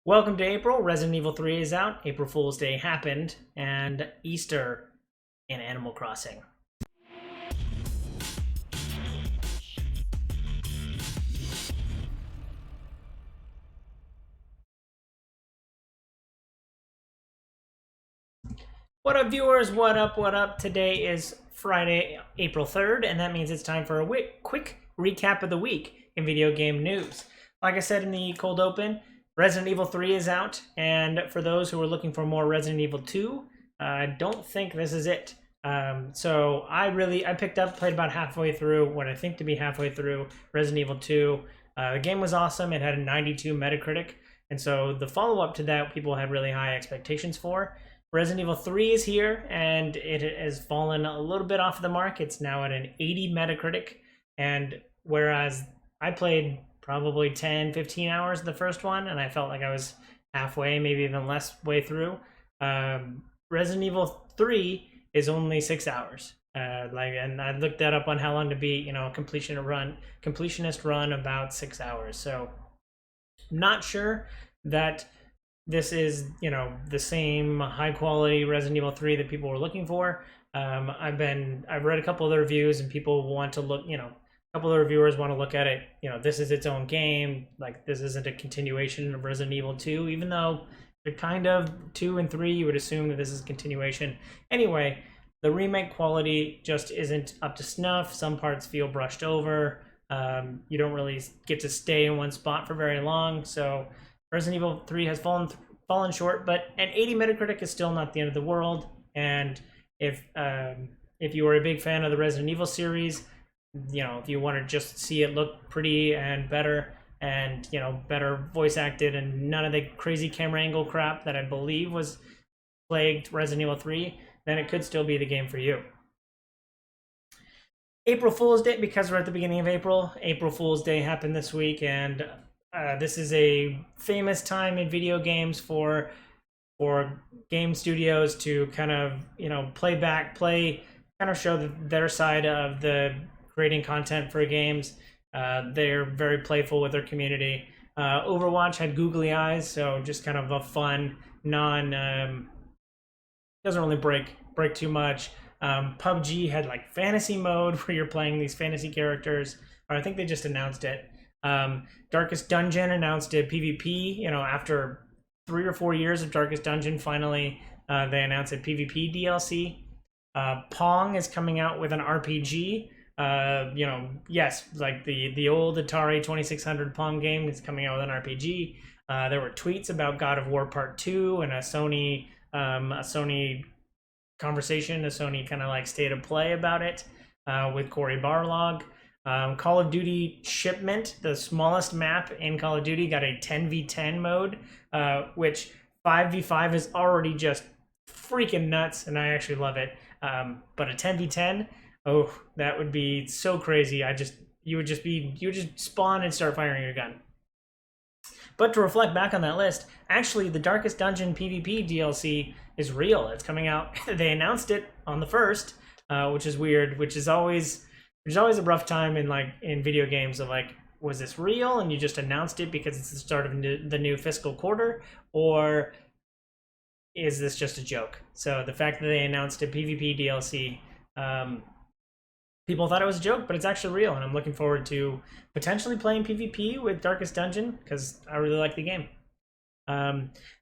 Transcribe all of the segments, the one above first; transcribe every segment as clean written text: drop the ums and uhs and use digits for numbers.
Welcome to April. Resident Evil 3 is out. April Fool's Day happened, and Easter in Animal Crossing. What up, viewers? What up? What up? Today is Friday, April 3rd, and that means it's time for a quick recap of the week in video game news. Like I said in the cold open, Resident Evil 3 is out, and for those who are looking for more Resident Evil 2, I don't think this is it. So I played about halfway through, what I think to be halfway through Resident Evil 2. The game was awesome. It had a 92 Metacritic, and so the follow-up to that, people had really high expectations for. Resident Evil 3 is here, and it has fallen a little bit off the mark. It's now at an 80 Metacritic, and whereas I played probably 10, 15 hours the first one, and I felt like I was halfway, maybe even less way through. Resident Evil 3 is only 6 hours. And I looked that up on how long to beat. Completionist run about 6 hours. So, not sure that this is the same high quality Resident Evil 3 that people were looking for. I've read a couple of the reviews, and people want to look. A couple of reviewers want to look at it. This is its own game. Like, this isn't a continuation of Resident Evil 2, even though they're kind of 2 and 3. You would assume that this is a continuation. Anyway, the remake quality just isn't up to snuff. Some parts feel brushed over. You don't really get to stay in one spot for very long. So Resident Evil 3 has fallen short, but an 80 Metacritic is still not the end of the world. And if you are a big fan of the Resident Evil series, if you want to just see it look pretty and better, and better voice acted, and none of the crazy camera angle crap that I believe was plagued Resident Evil 3, then it could still be the game for you. April Fool's Day, because we're at the beginning of April. April Fool's Day happened this week, and this is a famous time in video games for game studios to kind of kind of show their side of the creating content for games. They're very playful with their community. Overwatch had googly eyes, so just kind of a fun, doesn't really break too much. PUBG had like fantasy mode where you're playing these fantasy characters, or I think they just announced it. Darkest Dungeon announced a PvP. After 3 or 4 years of Darkest Dungeon, finally they announced a PvP DLC. Pong is coming out with an RPG. Yes, like the old Atari 2600 Pong game is coming out with an RPG. There were tweets about God of War Part 2 and a Sony conversation, a Sony kind of like state of play about it with Cory Barlog. Call of Duty Shipment, the smallest map in Call of Duty, got a 10v10 mode, which 5v5 is already just freaking nuts, and I actually love it. But a 10v10, oh, that would be so crazy. You would just spawn and start firing your gun. But to reflect back on that list, actually the Darkest Dungeon PvP DLC is real. It's coming out. They announced it on the 1st, which is weird, there's always a rough time in video games of like, was this real and you just announced it because it's the start of the new fiscal quarter, or is this just a joke? So the fact that they announced a PvP DLC, people thought it was a joke, but it's actually real, and I'm looking forward to potentially playing PvP with Darkest Dungeon because I really like the game.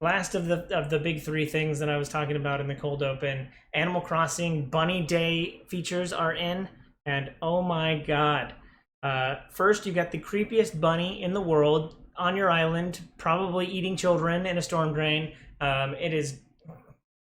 Last of the big 3 things that I was talking about in the cold open, Animal Crossing Bunny Day features are in, and oh my god. First, you got the creepiest bunny in the world on your island, probably eating children in a storm drain. It is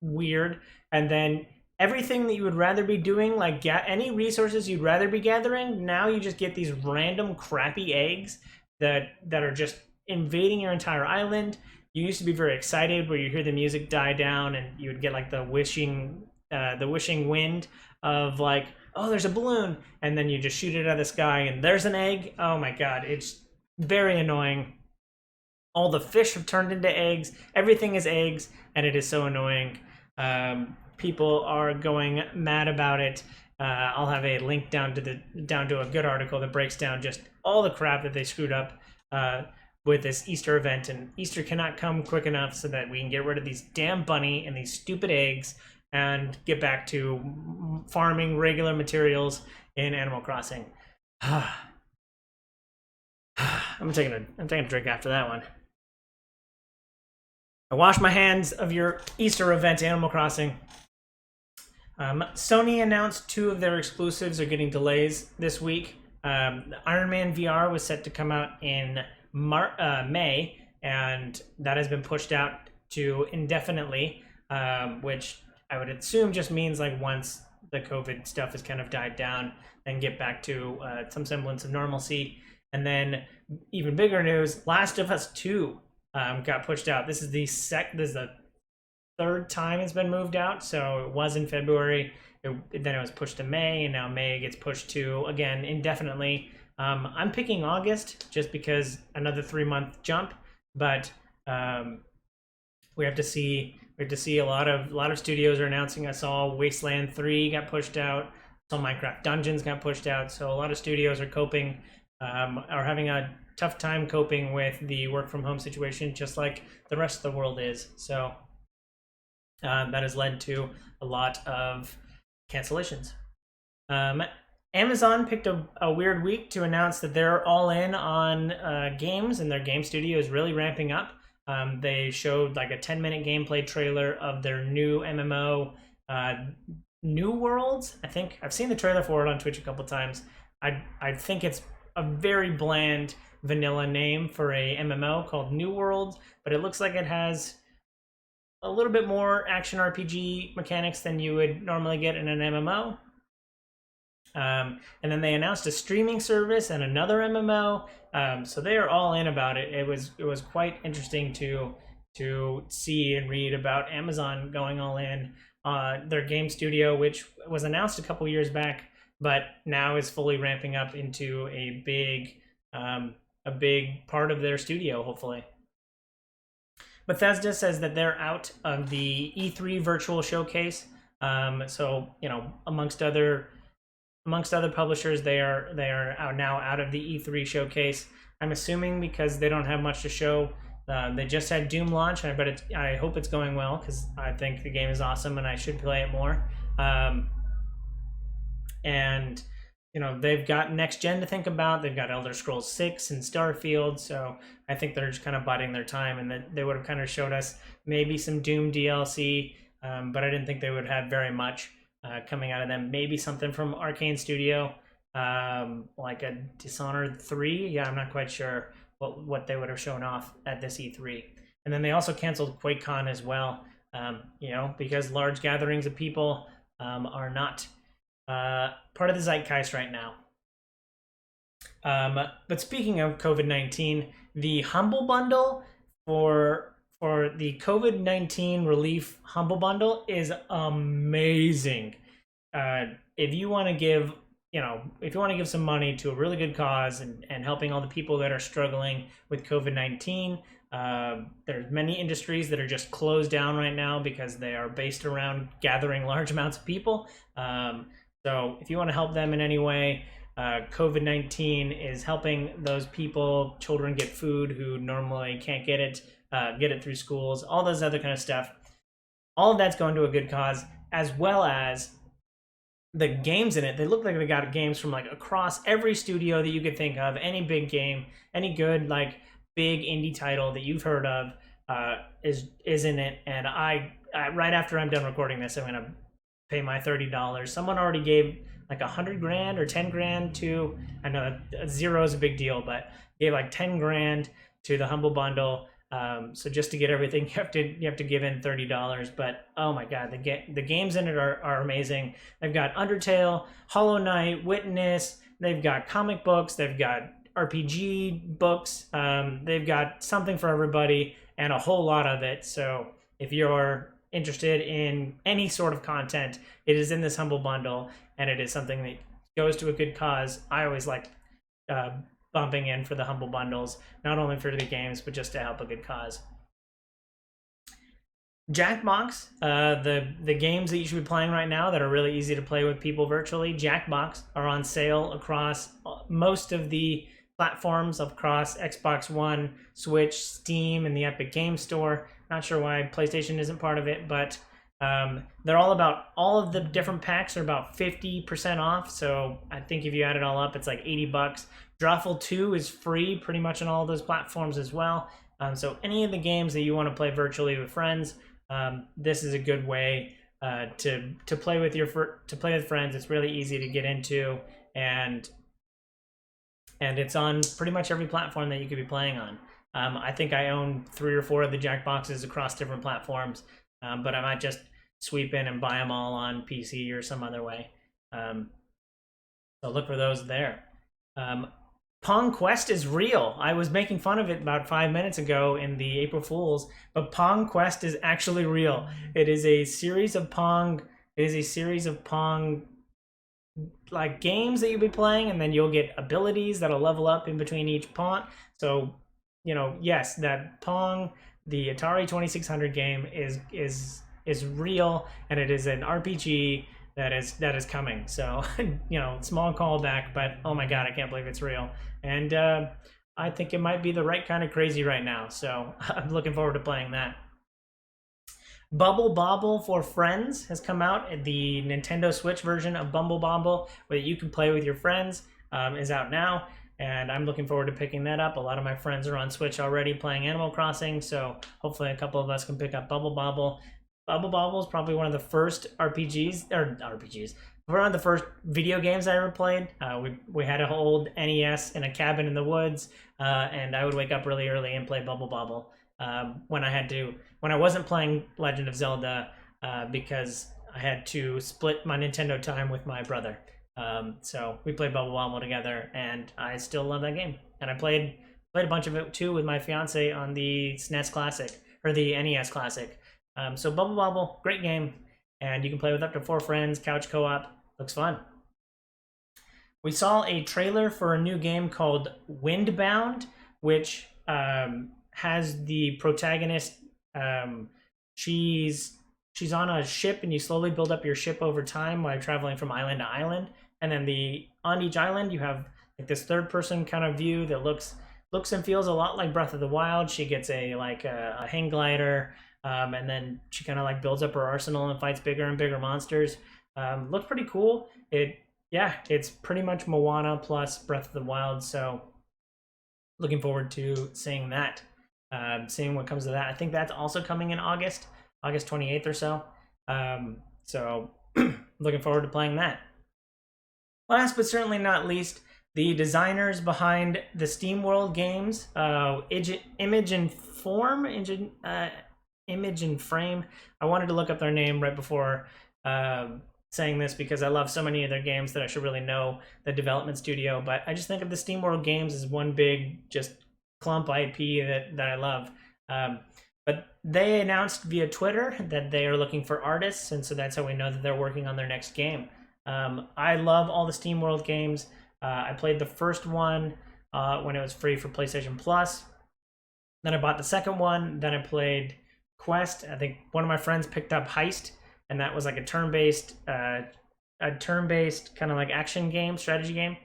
weird. And then everything that you would rather be doing, like any resources you'd rather be gathering, now you just get these random crappy eggs that are just invading your entire island. You used to be very excited where you hear the music die down and you would get like the wishing wind of like, oh, there's a balloon, and then you just shoot it out of the sky and there's an egg. Oh my god, it's very annoying. All the fish have turned into eggs. Everything is eggs, and it is so annoying. People are going mad about it. I'll have a link down to a good article that breaks down just all the crap that they screwed up with this Easter event, and Easter cannot come quick enough so that we can get rid of these damn bunny and these stupid eggs and get back to farming regular materials in Animal Crossing. I'm taking a drink after that one. I wash my hands of your Easter event, Animal Crossing. Sony announced 2 of their exclusives are getting delays this week. Iron Man VR was set to come out in May, and that has been pushed out to indefinitely, which I would assume just means like once the COVID stuff has kind of died down, then get back to some semblance of normalcy. And then even bigger news, Last of Us 2 got pushed out. This is the third time it's been moved out. So it was in February, then it was pushed to May, and now May gets pushed to, again, indefinitely. I'm picking August just because another 3-month jump, but we have to see a lot of studios are announcing. I saw Wasteland 3 got pushed out, saw Minecraft Dungeons got pushed out, so a lot of studios are coping, are having a tough time coping with the work from home situation, just like the rest of the world is. So that has led to a lot of cancellations. Amazon picked a weird week to announce that they're all in on games, and their game studio is really ramping up. They showed like a 10-minute gameplay trailer of their new MMO, New Worlds. I think I've seen the trailer for it on Twitch a couple times. I think it's a very bland vanilla name for a MMO called New Worlds, but it looks like it has a little bit more action RPG mechanics than you would normally get in an MMO. And then they announced a streaming service and another MMO. So they are all in about it. It was quite interesting to see and read about Amazon going all in. Their game studio, which was announced a couple years back, but now is fully ramping up into a big part of their studio, hopefully. Bethesda says that they're out of the E3 virtual showcase. So, amongst other publishers, they are now out of the E3 showcase. I'm assuming because they don't have much to show. They just had Doom launch, but I hope it's going well because I think the game is awesome and I should play it more. And they've got next gen to think about. They've got Elder Scrolls 6 and Starfield, so I think they're just kind of biding their time, and that they would have kind of showed us maybe some Doom DLC, but I didn't think they would have very much coming out of them. Maybe something from Arcane Studio, like a Dishonored 3. Yeah, I'm not quite sure what they would have shown off at this E3. And then they also canceled QuakeCon as well, because large gatherings of people are not part of the zeitgeist right now. But speaking of COVID-19, the Humble Bundle for the COVID-19 relief Humble Bundle is amazing. If you want to give some money to a really good cause and helping all the people that are struggling with COVID-19, there's many industries that are just closed down right now because they are based around gathering large amounts of people. So if you want to help them in any way, COVID-19 is helping those people, children get food who normally can't get it through schools, all those other kind of stuff. All of that's going to a good cause, as well as the games in it. They look like they got games from like across every studio that you could think of. Any big game, any good like big indie title that you've heard of is in it. And I right after I'm done recording this, I'm gonna pay my $30. Someone already gave like $100,000 or $10,000 to, I know that 0 is a big deal, but gave like $10,000 to the Humble Bundle. So just to get everything, you have to give in $30. But oh my god, the games in it are amazing. They've got Undertale, Hollow Knight, Witness. They've got comic books. They've got RPG books. They've got something for everybody and a whole lot of it. So if you're interested in any sort of content, it is in this Humble Bundle, and it is something that goes to a good cause. I always like bumping in for the Humble Bundles, not only for the games, but just to help a good cause. Jackbox, the games that you should be playing right now that are really easy to play with people virtually, Jackbox are on sale across most of the platforms across Xbox One, Switch, Steam, and the Epic Game Store. Not sure why PlayStation isn't part of it, but they're all of the different packs are about 50% off. So I think if you add it all up, it's like $80. Drawful 2 is free pretty much on all of those platforms as well. So any of the games that you want to play virtually with friends, this is a good way to play with friends. It's really easy to get into, and it's on pretty much every platform that you could be playing on. I think I own 3 or 4 of the Jackboxes across different platforms, but I might just sweep in and buy them all on PC or some other way. So look for those there. Pong Quest is real. I was making fun of it about 5 minutes ago in the April Fools, but Pong Quest is actually real. It is a series of Pong. It is a series of Pong like games that you'll be playing, and then you'll get abilities that'll level up in between each pawn. So, you know, yes, that Pong, the Atari 2600 game, is real, and it is an RPG that is coming. So, you know, small callback, but oh my god, I can't believe it's real. And I think it might be the right kind of crazy right now. So I'm looking forward to playing that. Bubble Bobble for Friends has come out. The Nintendo Switch version of Bumble Bobble, where you can play with your friends, is out now, and I'm looking forward to picking that up. A lot of my friends are on Switch already playing Animal Crossing, so hopefully a couple of us can pick up Bubble Bobble. Bubble Bobble is probably one of the first one of the first video games I ever played. We had an old NES in a cabin in the woods, and I would wake up really early and play Bubble Bobble when I wasn't playing Legend of Zelda, because I had to split my Nintendo time with my brother. So we played Bubble Bobble together, and I still love that game. And I played a bunch of it too with my fiance on the SNES Classic, or the NES Classic. So Bubble Bobble, great game, and you can play with up to 4 friends, couch co-op. Looks fun. We saw a trailer for a new game called Windbound, which has the protagonist. She's on a ship, and you slowly build up your ship over time while traveling from island to island. And then on each island, you have like this third-person kind of view that looks and feels a lot like Breath of the Wild. She gets a hang glider. And then she kind of like builds up her arsenal and fights bigger and bigger monsters. Looks pretty cool. It's pretty much Moana plus Breath of the Wild. So looking forward to seeing that, seeing what comes of that. I think that's also coming in August 28th or so. So looking forward to playing that. Last but certainly not least, the designers behind the SteamWorld games, Image and Frame. I wanted to look up their name right before saying this, because I love so many of their games that I should really know the development studio. But I just think of the SteamWorld games as one big just clump IP that I love. But they announced via Twitter that they are looking for artists, and so that's how we know that they're working on their next game. I love all the SteamWorld games. I played the first one when it was free for PlayStation Plus. Then I bought the second one. Then I played Quest. I think one of my friends picked up Heist, and that was like a turn-based kind of like action game, strategy game,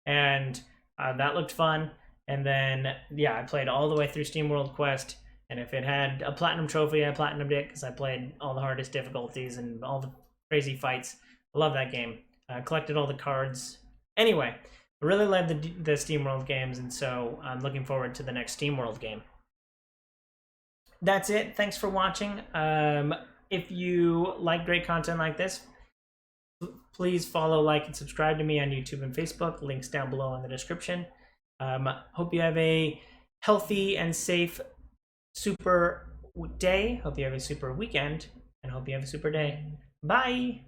and that looked fun. And then I played all the way through SteamWorld Quest, and if it had a platinum trophy, I platinumed it because I played all the hardest difficulties and all the crazy fights. I love that game. I collected all the cards. Anyway, I really love the SteamWorld games, and so I'm looking forward to the next SteamWorld game. That's it. Thanks for watching. If you like great content like this, please follow, like, and subscribe to me on YouTube and Facebook. Links down below in the description. Hope you have a healthy and safe super day. Hope you have a super weekend, and hope you have a super day. Bye!